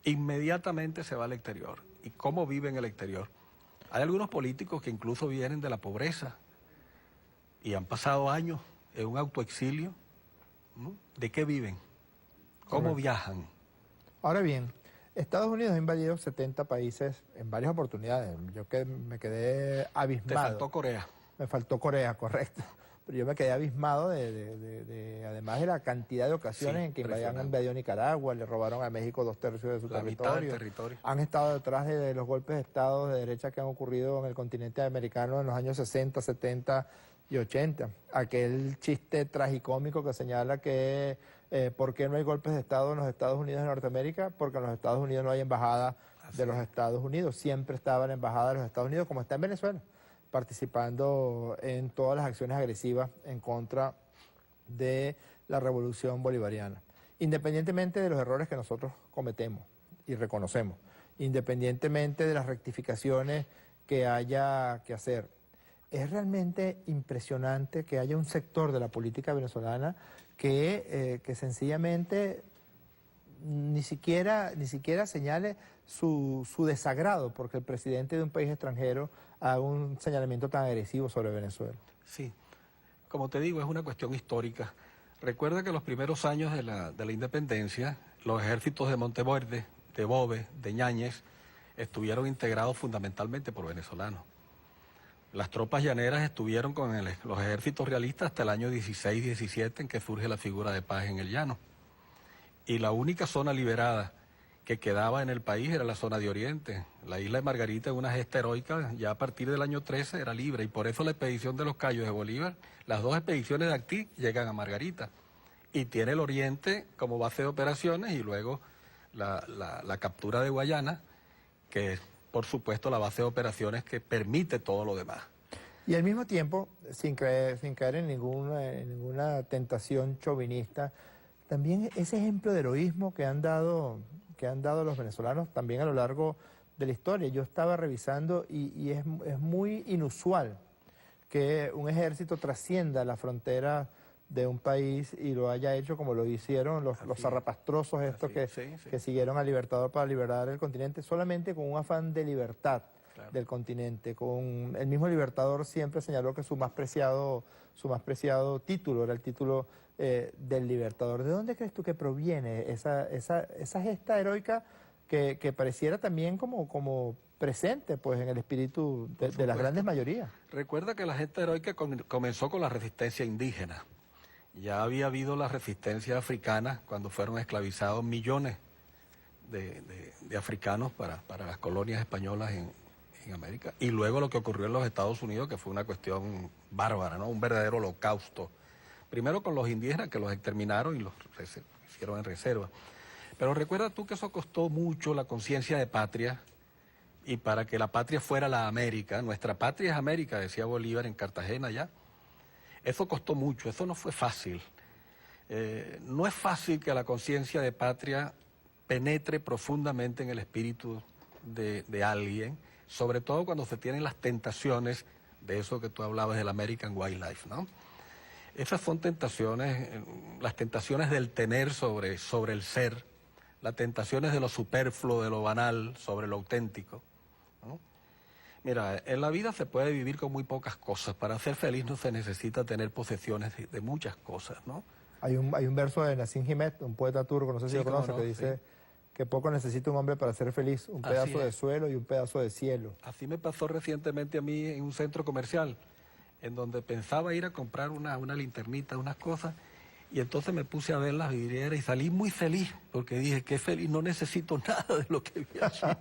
Inmediatamente se va al exterior. ¿Y cómo vive en el exterior? Hay algunos políticos que incluso vienen de la pobreza y han pasado años en un autoexilio. ¿No? ¿De qué viven? ¿Cómo viajan? Ahora bien, Estados Unidos ha invadido 70 países en varias oportunidades. Yo me quedé abismado. Te faltó Corea. Me faltó Corea, correcto. Pero yo me quedé abismado además de la cantidad de ocasiones en que invadió Nicaragua, le robaron a México 2/3 de su territorio. Han estado detrás de los golpes de Estado de derecha que han ocurrido en el continente americano en los años 60, 70 y 80. Aquel chiste tragicómico que señala que ¿por qué no hay golpes de Estado en los Estados Unidos de Norteamérica? Porque en los Estados Unidos no hay embajada de los Estados Unidos. Siempre estaba la embajada de los Estados Unidos, como está en Venezuela, participando en todas las acciones agresivas en contra de la revolución bolivariana. Independientemente de los errores que nosotros cometemos y reconocemos, independientemente de las rectificaciones que haya que hacer, es realmente impresionante que haya un sector de la política venezolana que sencillamente ni siquiera señale su desagrado porque el presidente de un país extranjero haga un señalamiento tan agresivo sobre Venezuela. Sí, como te digo, es una cuestión histórica. Recuerda que los primeros años de la independencia, los ejércitos de Monteverde, de Boves, de Ñáñez, estuvieron integrados fundamentalmente por venezolanos. Las tropas llaneras estuvieron con los ejércitos realistas hasta el año 16-17, en que surge la figura de paz en el llano. Y la única zona liberada que quedaba en el país era la zona de Oriente. La isla de Margarita, en una gesta heroica, ya a partir del año 13 era libre, y por eso la expedición de los Cayos de Bolívar, las dos expediciones de Actí llegan a Margarita, y tiene el Oriente como base de operaciones, y luego la captura de Guayana, que es, por supuesto, la base de operaciones que permite todo lo demás. Y al mismo tiempo, sin caer en ninguna tentación chauvinista, también ese ejemplo de heroísmo que han dado los venezolanos también a lo largo de la historia. Yo estaba revisando y es muy inusual que un ejército trascienda la frontera de un país y lo haya hecho como lo hicieron los zarrapastrosos estos que siguieron al Libertador para liberar el continente, solamente con un afán de libertad del continente. Con el mismo Libertador siempre señaló que su más preciado título era el título del Libertador. ¿De dónde crees tú que proviene esa gesta heroica que pareciera también como presente pues en el espíritu de las grandes mayorías? Recuerda que la gesta heroica comenzó con la resistencia indígena. Ya había habido la resistencia africana cuando fueron esclavizados millones de africanos para las colonias españolas en América. Y luego lo que ocurrió en los Estados Unidos, que fue una cuestión bárbara, ¿no? Un verdadero holocausto. Primero con los indígenas, que los exterminaron y los hicieron en reserva. Pero recuerda tú que eso costó mucho la conciencia de patria, y para que la patria fuera la América, nuestra patria es América, decía Bolívar en Cartagena ya. Eso costó mucho, eso no fue fácil. No es fácil que la conciencia de patria penetre profundamente en el espíritu de alguien, sobre todo cuando se tienen las tentaciones de eso que tú hablabas del American Wildlife, ¿no? Esas son tentaciones, las tentaciones del tener sobre el ser, las tentaciones de lo superfluo, de lo banal, sobre lo auténtico, ¿no? Mira, en la vida se puede vivir con muy pocas cosas. Para ser feliz no se necesita tener posesiones de muchas cosas, ¿no? Hay un verso de Nassim Hamed, un poeta turco, no sé si lo conoces, que dice que poco necesita un hombre para ser feliz, un pedazo de suelo y un pedazo de cielo. Así me pasó recientemente a mí en un centro comercial, en donde pensaba ir a comprar una linternita, unas cosas, y entonces me puse a ver las vidrieras y salí muy feliz, porque dije, qué feliz, no necesito nada de lo que vi allí.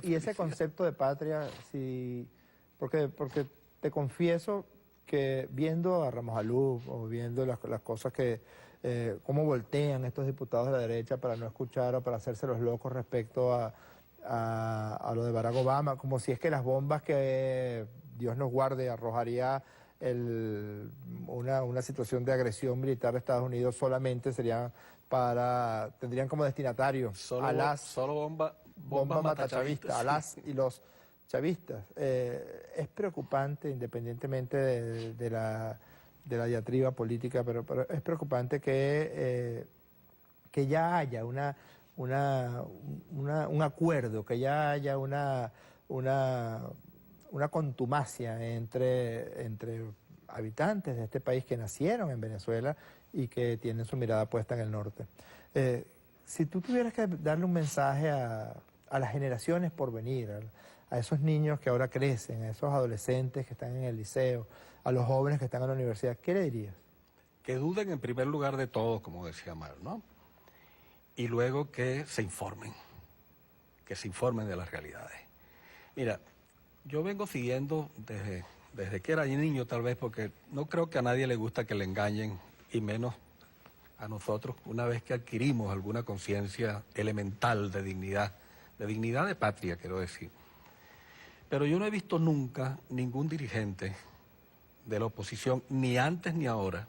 Y ese concepto de patria, porque te confieso que viendo a Ramos Alú o viendo las cosas que, cómo voltean estos diputados de la derecha para no escuchar o para hacerse los locos respecto a lo de Barack Obama, como si es que las bombas que Dios nos guarde arrojaría una situación de agresión militar de Estados Unidos solamente tendrían como destinatario bomba mata chavistas, a las y los chavistas. Es preocupante, independientemente de la diatriba política, pero es preocupante que ya haya un acuerdo, que ya haya una contumacia entre habitantes de este país que nacieron en Venezuela y que tienen su mirada puesta en el norte. Si tú tuvieras que darle un mensaje a las generaciones por venir, a esos niños que ahora crecen, a esos adolescentes que están en el liceo, a los jóvenes que están en la universidad, ¿qué le dirías? Que duden en primer lugar de todo, como decía Mar, ¿no? Y luego que se informen de las realidades. Mira, yo vengo siguiendo desde que era niño tal vez, porque no creo que a nadie le gusta que le engañen, y menos a nosotros, una vez que adquirimos alguna conciencia elemental de dignidad de patria, quiero decir. Pero yo no he visto nunca ningún dirigente de la oposición, ni antes ni ahora.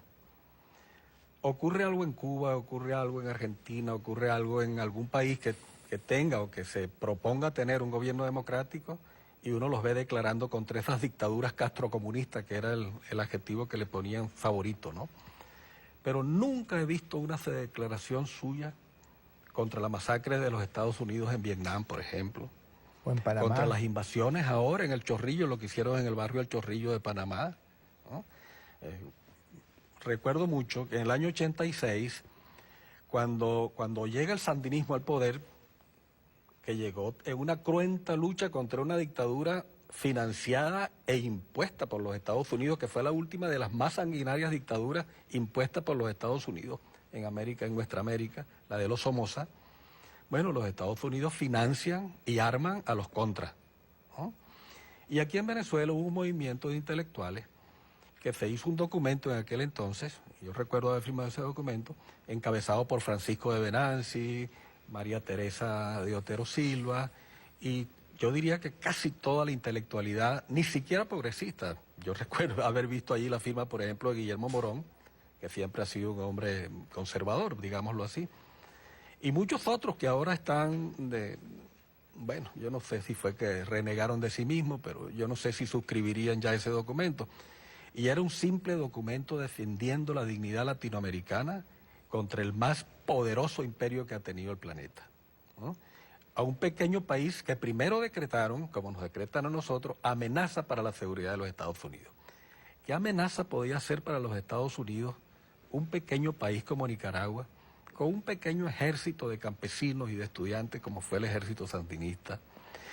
Ocurre algo en Cuba, ocurre algo en Argentina, ocurre algo en algún país que tenga o que se proponga tener un gobierno democrático, y uno los ve declarando contra esas dictaduras castrocomunistas, que era el adjetivo que le ponían favorito, ¿no? Pero nunca he visto una declaración suya contra la masacre de los Estados Unidos en Vietnam, por ejemplo. O en Panamá. Contra las invasiones ahora en El Chorrillo, lo que hicieron en el barrio El Chorrillo de Panamá, ¿no? Recuerdo mucho que en el año 86, cuando llega el sandinismo al poder, que llegó en una cruenta lucha contra una dictadura financiada e impuesta por los Estados Unidos, que fue la última de las más sanguinarias dictaduras impuestas por los Estados Unidos en América, en nuestra América, la de los Somoza. Bueno, los Estados Unidos financian y arman a los contras, ¿no? Y aquí en Venezuela hubo un movimiento de intelectuales que se hizo un documento en aquel entonces, yo recuerdo haber firmado ese documento, encabezado por Francisco de Venanci, María Teresa de Otero Silva, y yo diría que casi toda la intelectualidad, ni siquiera progresista. Yo recuerdo haber visto allí la firma, por ejemplo, de Guillermo Morón, que siempre ha sido un hombre conservador, digámoslo así, y muchos otros que ahora están bueno, yo no sé si fue que renegaron de sí mismos, pero yo no sé si suscribirían ya ese documento. Y era un simple documento defendiendo la dignidad latinoamericana contra el más poderoso imperio que ha tenido el planeta, ¿no? A un pequeño país que primero decretaron, como nos decretan a nosotros, amenaza para la seguridad de los Estados Unidos. ¿Qué amenaza podía ser para los Estados Unidos un pequeño país como Nicaragua, con un pequeño ejército de campesinos y de estudiantes como fue el ejército sandinista?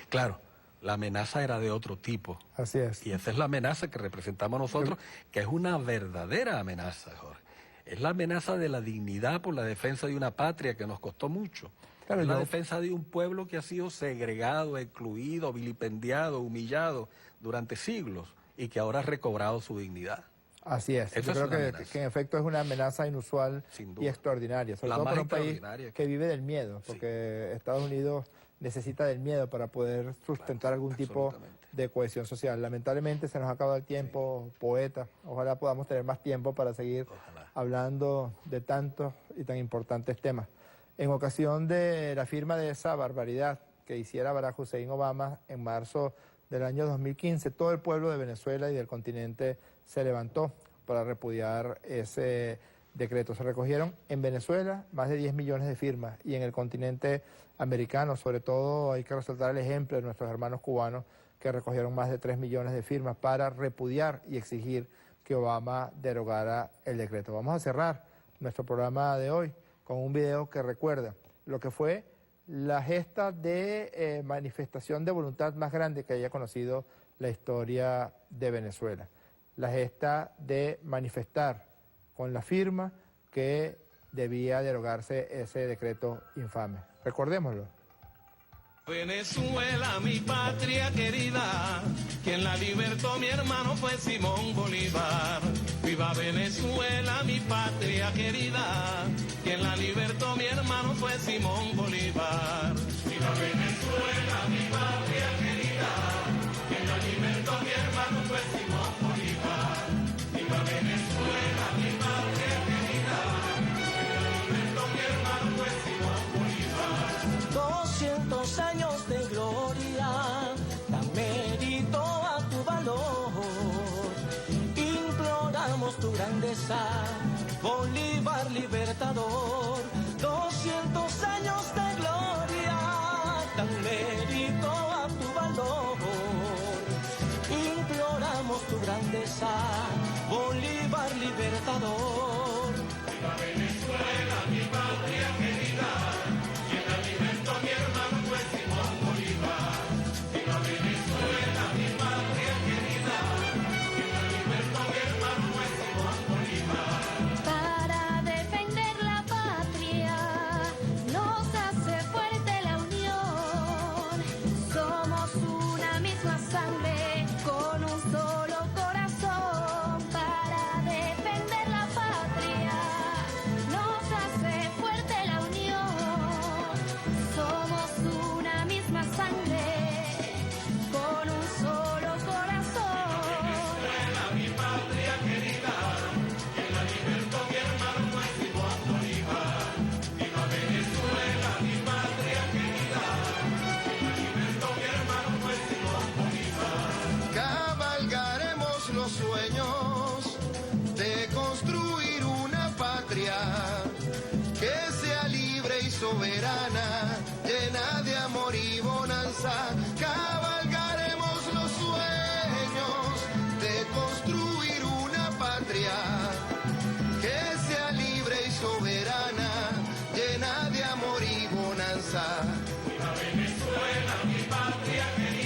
Claro, la amenaza era de otro tipo. Así es. Y esa es la amenaza que representamos nosotros, que es una verdadera amenaza, Jorge. Es la amenaza de la dignidad por la defensa de una patria que nos costó mucho. Claro, es la defensa de un pueblo que ha sido segregado, excluido, vilipendiado, humillado durante siglos y que ahora ha recobrado su dignidad. Así es. Yo creo que en efecto es una amenaza inusual y extraordinaria, sobre todo para un país que vive del miedo, porque Estados Unidos necesita del miedo para poder sustentar algún tipo de cohesión social. Lamentablemente se nos acaba el tiempo, poeta. Ojalá podamos tener más tiempo para seguir hablando de tantos y tan importantes temas. En ocasión de la firma de esa barbaridad que hiciera Barack Hussein Obama en marzo del año 2015, todo el pueblo de Venezuela y del continente se levantó para repudiar ese decreto. Se recogieron en Venezuela más de 10 millones de firmas y en el continente americano, sobre todo hay que resaltar el ejemplo de nuestros hermanos cubanos que recogieron más de 3 millones de firmas para repudiar y exigir que Obama derogara el decreto. Vamos a cerrar nuestro programa de hoy con un video que recuerda lo que fue la gesta de manifestación de voluntad más grande que haya conocido la historia de Venezuela. La gesta de manifestar con la firma que debía derogarse ese decreto infame. Recordémoslo. Venezuela, mi patria querida, quien la libertó mi hermano fue Simón Bolívar. Viva Venezuela, mi patria querida, quien la libertó mi hermano fue Simón Bolívar. Viva Venezuela, mi patria querida, quien la libertó mi hermano fue Simón Bolívar. Viva Venezuela, mi patria querida, quien la libertó mi hermano fue Simón Bolívar. 200 años de gloria dan mérito a tu valor. Imploramos tu grandeza, Bolívar libertador. 200 años de gloria dan mérito a tu valor. Imploramos tu grandeza, Bolívar libertador. Viva Venezuela, mi patria querida, quien la libertó mi hermano fue Simón Bolívar. Viva Venezuela, mi patria querida, quien la libertó mi hermano fue Simón Bolívar. Para defender la patria nos hace fuerte la unión. Somos una misma sangre con un solo corazón. Para defender la patria nos hace fuerte la unión. Somos una misma sangre con un solo corazón. Venezuela, mi patria querida, quien la libertó mi hermano fue Simón Bolívar. Viva Venezuela, mi patria querida, quien la libertó mi hermano fue Simón Bolívar. Cabalgaremos los sueños de construir una patria que sea libre y soberana. esperanza. Viva Venezuela, mi patria querida.